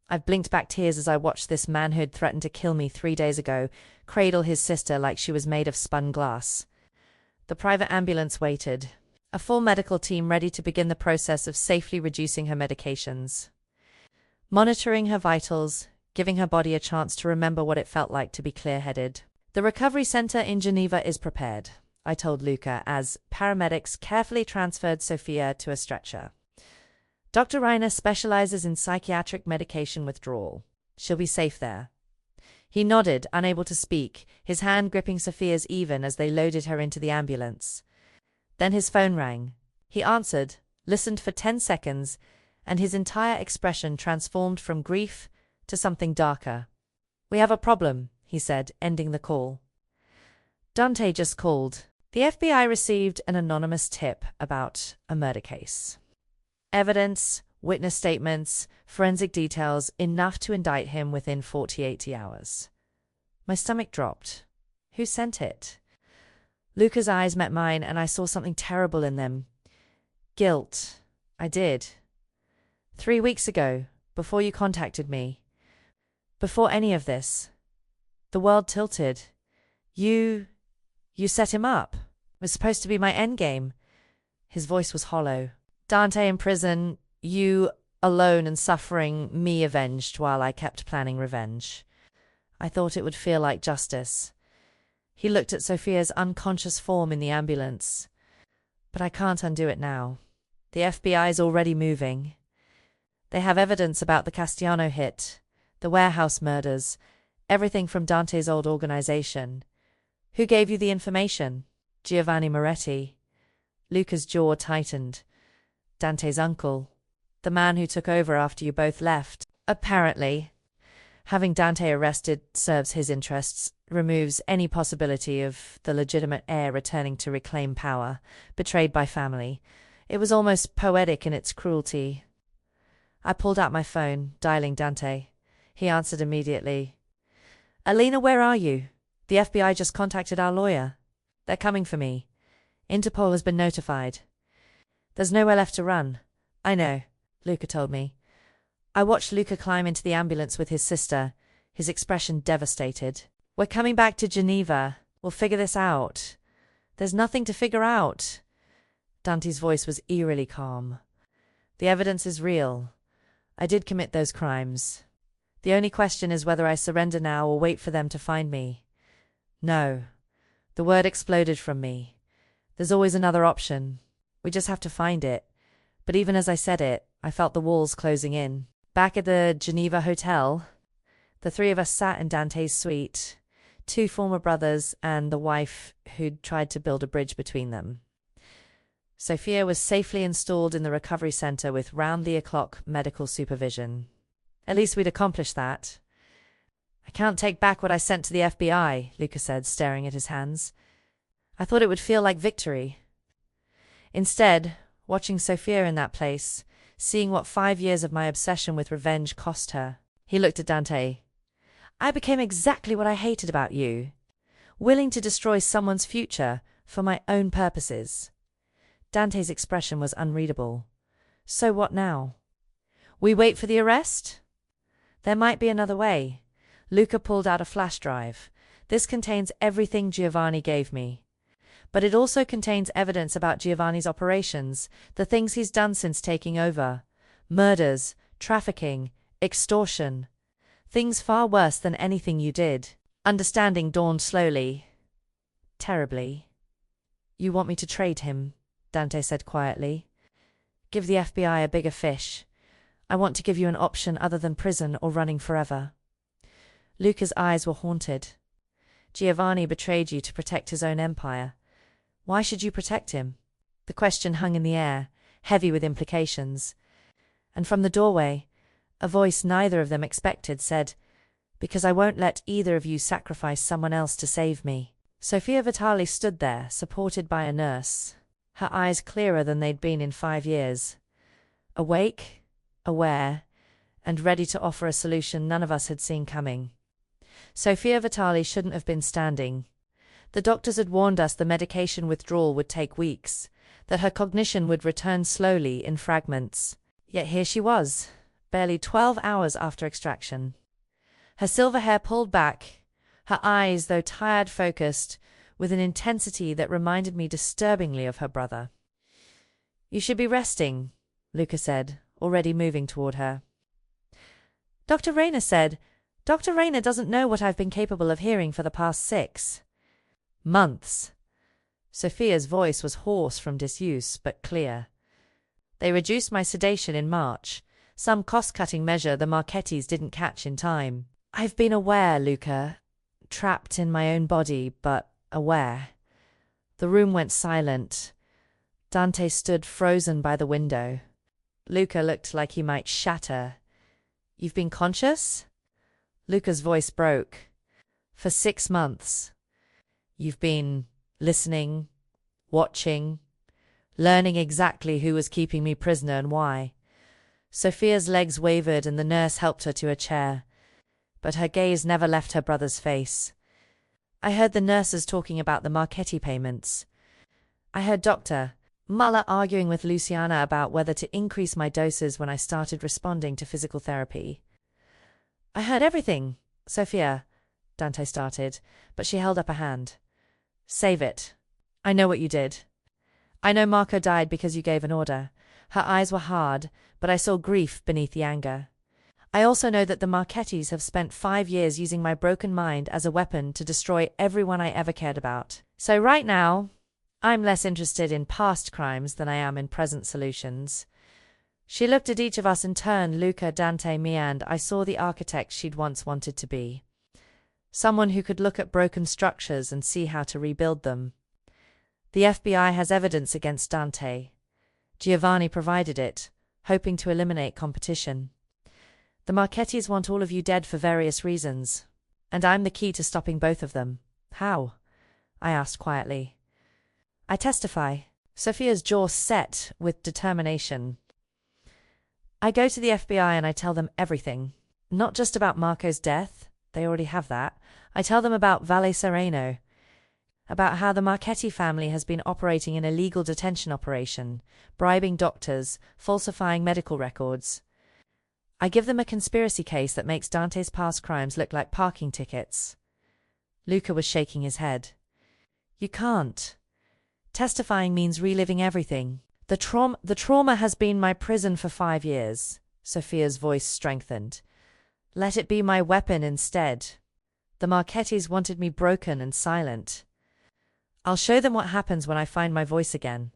I've blinked back tears as I watched this man who'd threatened to kill me 3 days ago cradle his sister like she was made of spun glass. The private ambulance waited. A full medical team ready to begin the process of safely reducing her medications. Monitoring her vitals, giving her body a chance to remember what it felt like to be clear-headed. The recovery center in Geneva is prepared, I told Luca as paramedics carefully transferred Sophia to a stretcher. Dr. Reiner specializes in psychiatric medication withdrawal. She'll be safe there. He nodded, unable to speak, his hand gripping Sophia's even as they loaded her into the ambulance. Then his phone rang. He answered, listened for 10 seconds, and his entire expression transformed from grief to something darker. We have a problem, he said, ending the call. Dante just called. The FBI received an anonymous tip about a murder case. Evidence, witness statements, forensic details, enough to indict him within 48 hours. My stomach dropped. Who sent it? Luca's eyes met mine, and I saw something terrible in them. Guilt. I did. 3 weeks ago, before you contacted me. Before any of this. The world tilted. You set him up. It was supposed to be my endgame. His voice was hollow. Dante in prison, you alone and suffering, me avenged while I kept planning revenge. I thought it would feel like justice. He looked at Sophia's unconscious form in the ambulance. But I can't undo it now. The FBI's already moving. They have evidence about the Castiano hit, the warehouse murders, everything from Dante's old organization. Who gave you the information? Giovanni Moretti. Luca's jaw tightened. Dante's uncle. The man who took over after you both left. Apparently. Having Dante arrested serves his interests, removes any possibility of the legitimate heir returning to reclaim power, betrayed by family. It was almost poetic in its cruelty. I pulled out my phone, dialing Dante. He answered immediately. Alina, where are you? The FBI just contacted our lawyer. They're coming for me. Interpol has been notified. There's nowhere left to run. I know, Luca told me. I watched Luca climb into the ambulance with his sister, his expression devastated. We're coming back to Geneva. We'll figure this out. There's nothing to figure out. Dante's voice was eerily calm. The evidence is real. I did commit those crimes. The only question is whether I surrender now or wait for them to find me. No. The word exploded from me. There's always another option. We just have to find it. But even as I said it, I felt the walls closing in. Back at the Geneva Hotel, the three of us sat in Dante's suite, two former brothers and the wife who'd tried to build a bridge between them. Sophia was safely installed in the recovery center with round-the-clock medical supervision. At least we'd accomplished that. I can't take back what I sent to the FBI, Luca said, staring at his hands. I thought it would feel like victory. Instead, watching Sophia in that place, seeing what 5 years of my obsession with revenge cost her, he looked at Dante. I became exactly what I hated about you, willing to destroy someone's future for my own purposes. Dante's expression was unreadable. So what now? We wait for the arrest? There might be another way. Luca pulled out a flash drive. This contains everything Giovanni gave me. But it also contains evidence about Giovanni's operations, the things he's done since taking over. Murders, trafficking, extortion. Things far worse than anything you did. Understanding dawned slowly. Terribly. You want me to trade him, Dante said quietly. Give the FBI a bigger fish. I want to give you an option other than prison or running forever. Luca's eyes were haunted. Giovanni betrayed you to protect his own empire. Why should you protect him? The question hung in the air, heavy with implications. And from the doorway, a voice neither of them expected said, Because I won't let either of you sacrifice someone else to save me. Sofia Vitali stood there, supported by a nurse, her eyes clearer than they'd been in 5 years. Awake, aware, and ready to offer a solution none of us had seen coming. Sofia Vitali shouldn't have been standing. The doctors had warned us the medication withdrawal would take weeks, that her cognition would return slowly in fragments. Yet here she was, barely 12 hours after extraction. Her silver hair pulled back, her eyes, though tired, focused, with an intensity that reminded me disturbingly of her brother. You should be resting, Luca said, already moving toward her. Dr. Rayner said, Dr. Rayner doesn't know what I've been capable of hearing for the past 6 months. Sophia's voice was hoarse from disuse, but clear. They reduced my sedation in March, some cost-cutting measure the Marchettis didn't catch in time. I've been aware, Luca, trapped in my own body, but aware. The room went silent. Dante stood frozen by the window. Luca looked like he might shatter. You've been conscious? Luca's voice broke. For 6 months. You've been listening, watching, learning exactly who was keeping me prisoner and why. Sophia's legs wavered and the nurse helped her to a chair, but her gaze never left her brother's face. I heard the nurses talking about the Marchetti payments. I heard Dr. Muller arguing with Luciana about whether to increase my doses when I started responding to physical therapy. I heard everything, Sophia, Dante started, but she held up a hand. Save it. I know what you did. I know Marco died because you gave an order. Her eyes were hard, but I saw grief beneath the anger. I also know that the Marchettis have spent 5 years using my broken mind as a weapon to destroy everyone I ever cared about. So right now, I'm less interested in past crimes than I am in present solutions. She looked at each of us in turn, Luca, Dante, me, and I saw the architect she'd once wanted to be. Someone who could look at broken structures and see how to rebuild them. The FBI has evidence against Dante. Giovanni provided it, hoping to eliminate competition. The Marchettis want all of you dead for various reasons, and I'm the key to stopping both of them. How? I asked quietly. I testify. Sophia's jaw set with determination. I go to the FBI and I tell them everything. Not just about Marco's death. They already have that. I tell them about Valle Sereno, about how the Marchetti family has been operating an illegal detention operation, bribing doctors, falsifying medical records. I give them a conspiracy case that makes Dante's past crimes look like parking tickets. Luca was shaking his head. You can't. Testifying means reliving everything. The trauma has been my prison for 5 years. Sophia's voice strengthened. Let it be my weapon instead. The Marchettis wanted me broken and silent. I'll show them what happens when I find my voice again.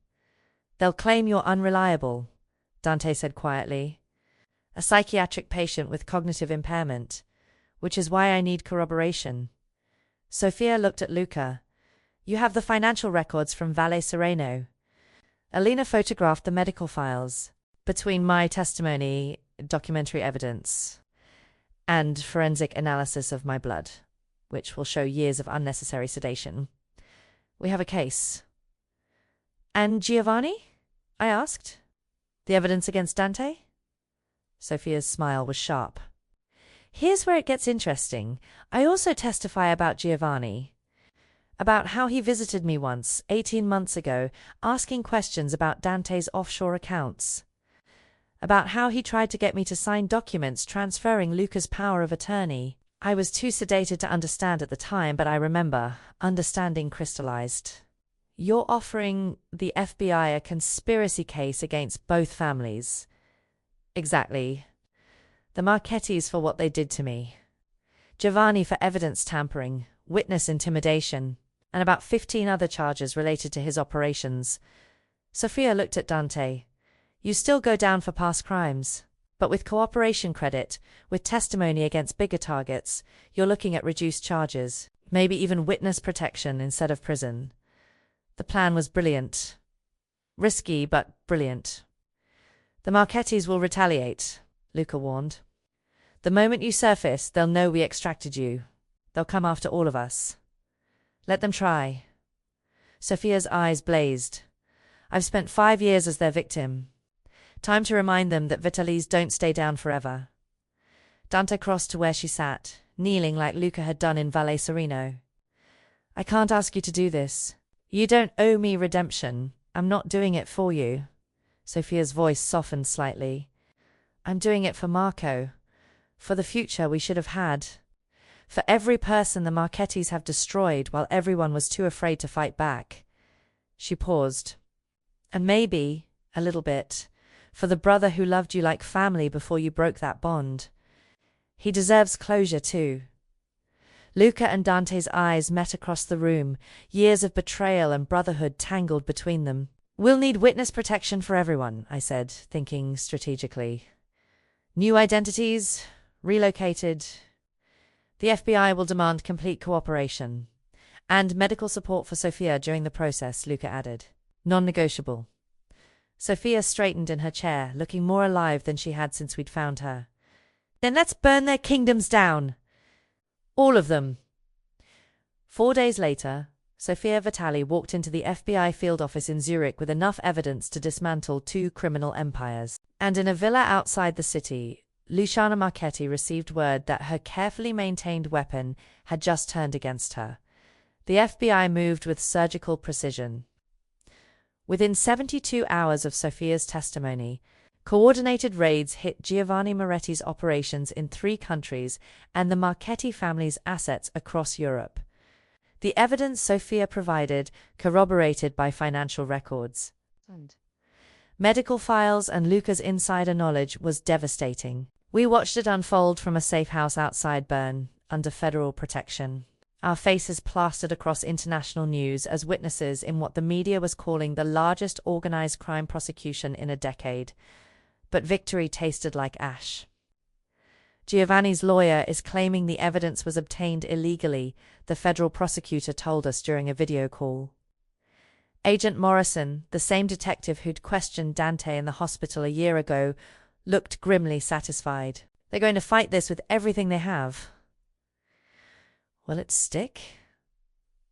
They'll claim you're unreliable, Dante said quietly. A psychiatric patient with cognitive impairment, which is why I need corroboration. Sophia looked at Luca. You have the financial records from Valle Sereno. Alina photographed the medical files. Between my testimony, documentary evidence, and forensic analysis of my blood, which will show years of unnecessary sedation, we have a case. And Giovanni? I asked. The evidence against Dante? Sophia's smile was sharp. Here's where it gets interesting. I also testify about Giovanni. About how he visited me once, 18 months ago, asking questions about Dante's offshore accounts. About how he tried to get me to sign documents transferring Luca's power of attorney. I was too sedated to understand at the time, but I remember, understanding crystallized. You're offering the FBI a conspiracy case against both families. Exactly. The Marchettis for what they did to me. Giovanni for evidence tampering, witness intimidation, and about 15 other charges related to his operations. Sophia looked at Dante. You still go down for past crimes, but with cooperation credit, with testimony against bigger targets, you're looking at reduced charges, maybe even witness protection instead of prison. The plan was brilliant. Risky, but brilliant. The Marchettis will retaliate, Luca warned. The moment you surface, they'll know we extracted you. They'll come after all of us. Let them try. Sophia's eyes blazed. I've spent 5 years as their victim. Time to remind them that Vitalis don't stay down forever. Dante crossed to where she sat, kneeling like Luca had done in Valle Sereno. I can't ask you to do this. You don't owe me redemption. I'm not doing it for you. Sophia's voice softened slightly. I'm doing it for Marco. For the future we should have had. For every person the Marchettis have destroyed while everyone was too afraid to fight back. She paused. And maybe, a little bit, for the brother who loved you like family before you broke that bond. He deserves closure too. Luca and Dante's eyes met across the room, years of betrayal and brotherhood tangled between them. We'll need witness protection for everyone, I said, thinking strategically. New identities, relocated. The FBI will demand complete cooperation. And medical support for Sophia during the process, Luca added. Non-negotiable. Sophia straightened in her chair, looking more alive than she had since we'd found her. Then let's burn their kingdoms down. All of them. 4 days later, Sophia Vitali walked into the FBI field office in Zurich with enough evidence to dismantle 2 criminal empires. And in a villa outside the city, Luciana Marchetti received word that her carefully maintained weapon had just turned against her. The FBI moved with surgical precision. Within 72 hours of Sophia's testimony, coordinated raids hit Giovanni Moretti's operations in 3 countries and the Marchetti family's assets across Europe. The evidence Sophia provided corroborated by financial records. Medical files and Luca's insider knowledge was devastating. We watched it unfold from a safe house outside Bern, under federal protection. Our faces plastered across international news as witnesses in what the media was calling the largest organized crime prosecution in a decade. But victory tasted like ash. Giovanni's lawyer is claiming the evidence was obtained illegally, the federal prosecutor told us during a video call. Agent Morrison, the same detective who'd questioned Dante in the hospital a year ago, looked grimly satisfied. They're going to fight this with everything they have. Will it stick?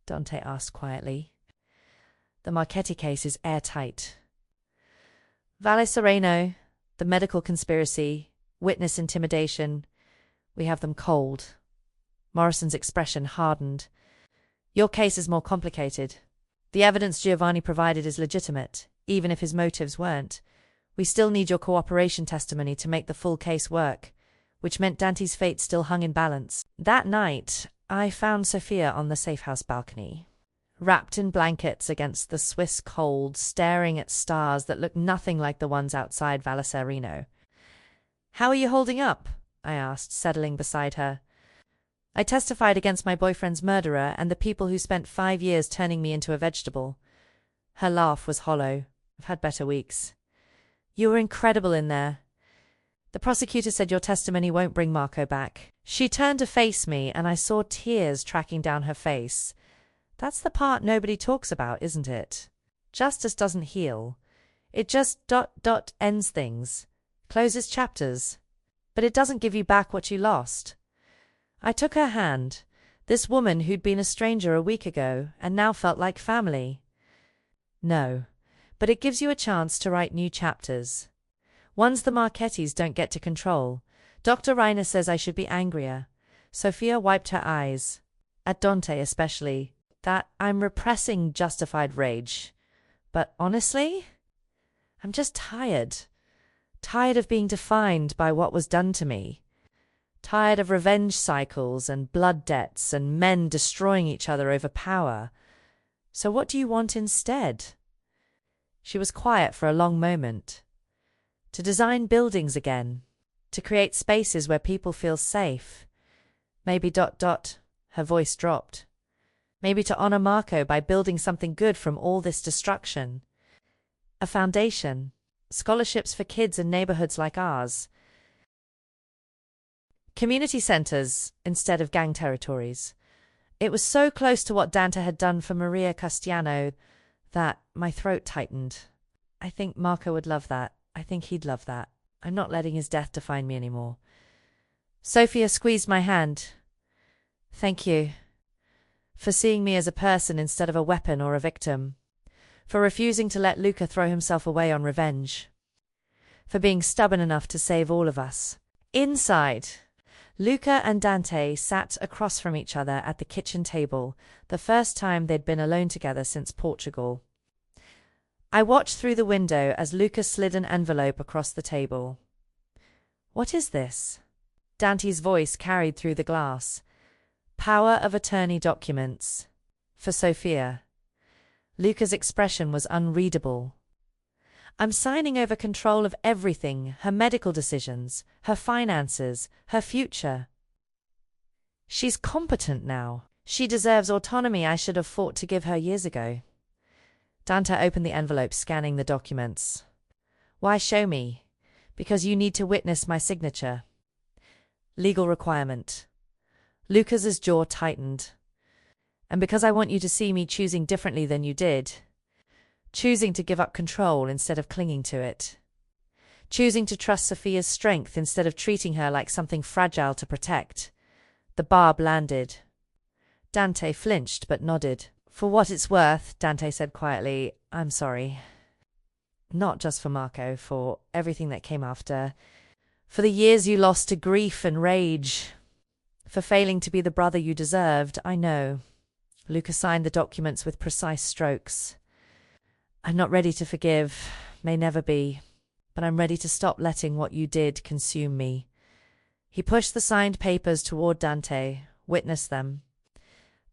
Dante asked quietly. The Marchetti case is airtight. Valle Sereno, the medical conspiracy, witness intimidation, we have them cold. Morrison's expression hardened. Your case is more complicated. The evidence Giovanni provided is legitimate, even if his motives weren't. We still need your cooperation testimony to make the full case work, which meant Dante's fate still hung in balance. That night, I found Sophia on the safe house balcony, wrapped in blankets against the Swiss cold, staring at stars that looked nothing like the ones outside Valleserino. "How are you holding up?" I asked, settling beside her. I testified against my boyfriend's murderer and the people who spent 5 years turning me into a vegetable. Her laugh was hollow. "I've had better weeks." "You were incredible in there. The prosecutor said your testimony won't bring Marco back." She turned to face me, and I saw tears tracking down her face. That's the part nobody talks about, isn't it? Justice doesn't heal. It just ends things, closes chapters. But it doesn't give you back what you lost. I took her hand, this woman who'd been a stranger a week ago and now felt like family. "No, but it gives you a chance to write new chapters. Ones the Marchettis don't get to control. Dr. Reiner says I should be angrier." Sophia wiped her eyes. "At Dante especially. That I'm repressing justified rage. But honestly, I'm just tired. Tired of being defined by what was done to me. Tired of revenge cycles and blood debts and men destroying each other over power. So what do you want instead?" She was quiet for a long moment. "To design buildings again. To create spaces where people feel safe. Maybe ... Her voice dropped. "Maybe to honor Marco by building something good from all this destruction. A foundation. Scholarships for kids in neighborhoods like ours. Community centers instead of gang territories." It was so close to what Dante had done for Maria Castiano that my throat tightened. I think Marco would love that. I think he'd love that. I'm not letting his death define me anymore. Sophia squeezed my hand. "Thank you. For seeing me as a person instead of a weapon or a victim. For refusing to let Luca throw himself away on revenge. For being stubborn enough to save all of us." Inside, Luca and Dante sat across from each other at the kitchen table, the first time they'd been alone together since Portugal. I watched through the window as Luca slid an envelope across the table. "What is this?" Dante's voice carried through the glass. "Power of attorney documents. For Sophia." Luca's expression was unreadable. "I'm signing over control of everything, her medical decisions, her finances, her future. She's competent now. She deserves autonomy I should have fought to give her years ago." Dante opened the envelope, scanning the documents. "Why show me?" "Because you need to witness my signature." "Legal requirement." Lucas's jaw tightened. "And because I want you to see me choosing differently than you did. Choosing to give up control instead of clinging to it. Choosing to trust Sophia's strength instead of treating her like something fragile to protect." The barb landed. Dante flinched but nodded. "For what it's worth," Dante said quietly, "I'm sorry. Not just for Marco, for everything that came after. For the years you lost to grief and rage. For failing to be the brother you deserved, I know." Luca signed the documents with precise strokes. "I'm not ready to forgive, may never be, but I'm ready to stop letting what you did consume me." He pushed the signed papers toward Dante. "Witness them.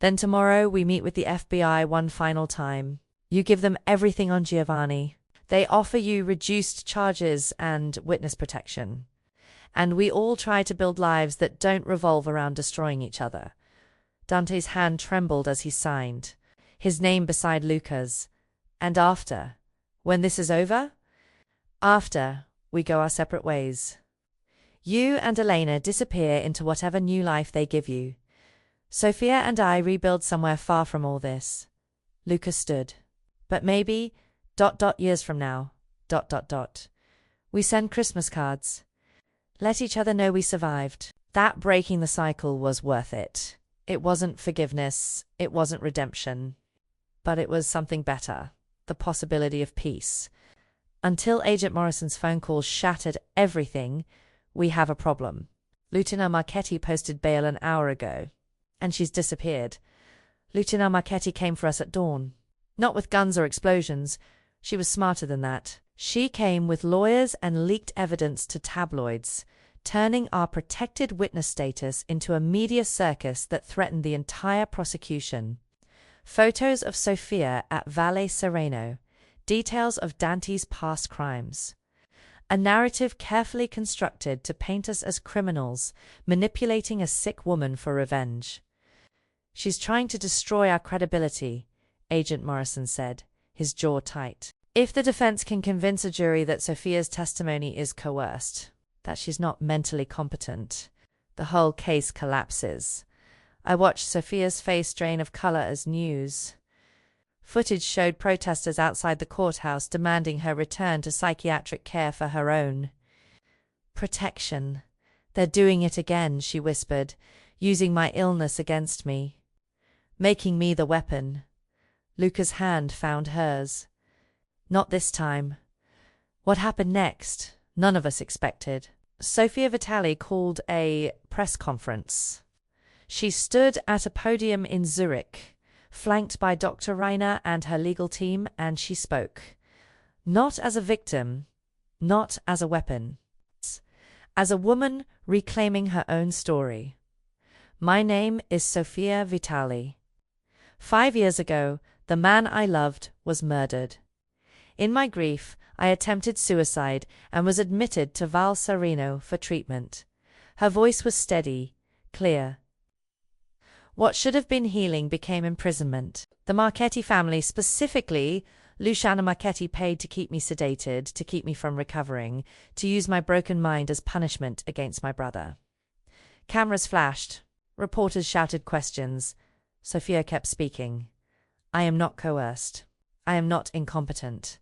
Then tomorrow we meet with the FBI one final time. You give them everything on Giovanni. They offer you reduced charges and witness protection. And we all try to build lives that don't revolve around destroying each other." Dante's hand trembled as he signed, his name beside Luca's. "And after, when this is over? After, we go our separate ways. You and Elena disappear into whatever new life they give you. Sophia and I rebuild somewhere far from all this." Luca stood. "But maybe, ... years from now, ... we send Christmas cards. Let each other know we survived." That breaking the cycle was worth it. It wasn't forgiveness, it wasn't redemption. But it was something better. The possibility of peace. Until Agent Morrison's phone calls shattered everything, we have a problem. Lieutenant Marchetti posted bail an hour ago. And she's disappeared. Lieutenant Marchetti came for us at dawn. Not with guns or explosions. She was smarter than that. She came with lawyers and leaked evidence to tabloids, turning our protected witness status into a media circus that threatened the entire prosecution. Photos of Sofia at Valle Sereno. Details of Dante's past crimes. A narrative carefully constructed to paint us as criminals, manipulating a sick woman for revenge. She's trying to destroy our credibility, Agent Morrison said, his jaw tight. If the defense can convince a jury that Sofia's testimony is coerced, that she's not mentally competent, the whole case collapses. I watched Sofia's face drain of color as news. Footage showed protesters outside the courthouse demanding her return to psychiatric care for her own protection. They're doing it again, she whispered, using my illness against me, making me the weapon. Luca's hand found hers. Not this time. What happened next? None of us expected. Sofia Vitali called a press conference. She stood at a podium in Zurich, flanked by Dr. Reiner and her legal team, and she spoke. Not as a victim, not as a weapon. As a woman reclaiming her own story. My name is Sofia Vitali. 5 years ago, the man I loved was murdered. In my grief, I attempted suicide and was admitted to Val Sereno for treatment. Her voice was steady, clear. What should have been healing became imprisonment. The Marchetti family, specifically Luciana Marchetti, paid to keep me sedated, to keep me from recovering, to use my broken mind as punishment against my brother. Cameras flashed. Reporters shouted questions. Sofia kept speaking. I am not coerced. I am not incompetent.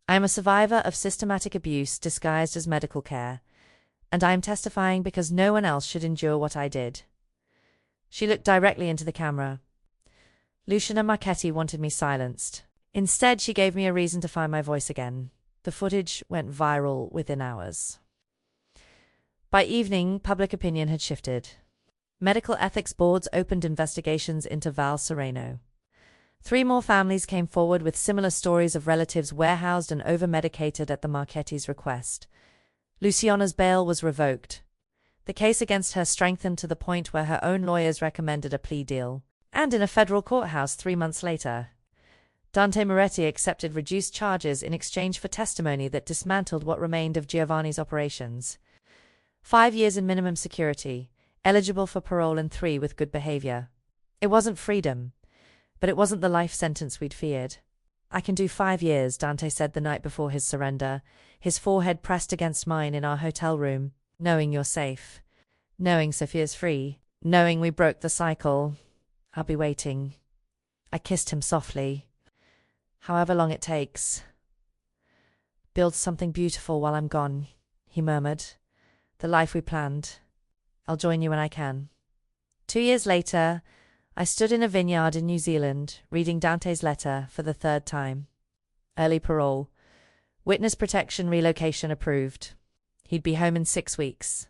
I am a survivor of systematic abuse disguised as medical care, and I am testifying because no one else should endure what I did. She looked directly into the camera. Luciana Marchetti wanted me silenced. Instead, she gave me a reason to find my voice again. The footage went viral within hours. By evening, public opinion had shifted. Medical ethics boards opened investigations into Val Sereno. 3 more families came forward with similar stories of relatives warehoused and over-medicated at the Marchetti's request. Luciana's bail was revoked. The case against her strengthened to the point where her own lawyers recommended a plea deal. And in a federal courthouse 3 months later, Dante Moretti accepted reduced charges in exchange for testimony that dismantled what remained of Giovanni's operations. 5 years in minimum security, eligible for parole in 3 with good behavior. It wasn't freedom, but it wasn't the life sentence we'd feared. I can do 5 years, Dante said the night before his surrender, his forehead pressed against mine in our hotel room, knowing you're safe, knowing Sofia's free, knowing we broke the cycle. I'll be waiting. I kissed him softly. However long it takes. Build something beautiful while I'm gone, he murmured. The life we planned. I'll join you when I can. 2 years later, I stood in a vineyard in New Zealand, reading Dante's letter for the 3rd time. Early parole. Witness protection relocation approved. He'd be home in 6 weeks.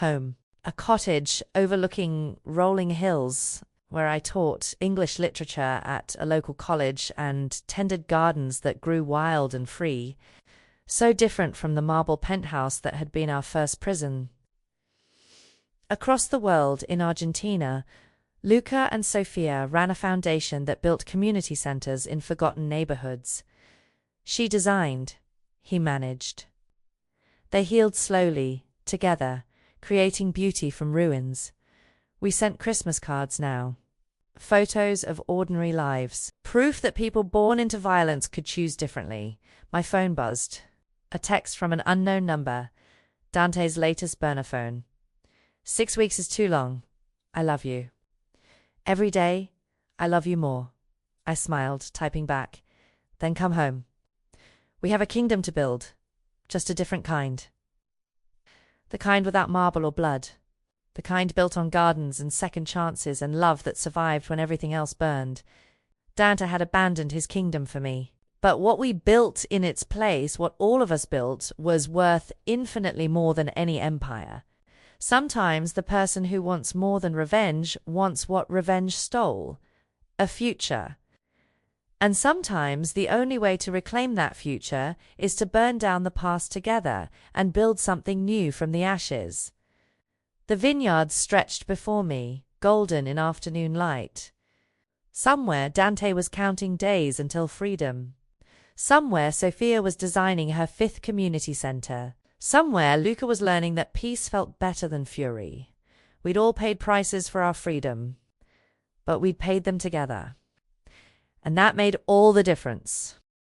Home. A cottage overlooking rolling hills, where I taught English literature at a local college and tended gardens that grew wild and free, so different from the marble penthouse that had been our first prison. Across the world, in Argentina, Luca and Sofia ran a foundation that built community centers in forgotten neighborhoods. She designed, he managed. They healed slowly, together, creating beauty from ruins. We sent Christmas cards now. Photos of ordinary lives. Proof that people born into violence could choose differently. My phone buzzed. A text from an unknown number. Dante's latest burner phone. 6 weeks is too long. I love you. Every day, I love you more. I smiled, typing back. Then come home. We have a kingdom to build. Just a different kind. The kind without marble or blood. The kind built on gardens and second chances and love that survived when everything else burned. Dante had abandoned his kingdom for me. But what we built in its place, what all of us built, was worth infinitely more than any empire. Sometimes the person who wants more than revenge wants what revenge stole. A future. And sometimes the only way to reclaim that future is to burn down the past together and build something new from the ashes. The vineyards stretched before me, golden in afternoon light. Somewhere, Dante was counting days until freedom. Somewhere, Sophia was designing her 5th community center. Somewhere, Luca was learning that peace felt better than fury. We'd all paid prices for our freedom, but we'd paid them together. And that made all the difference.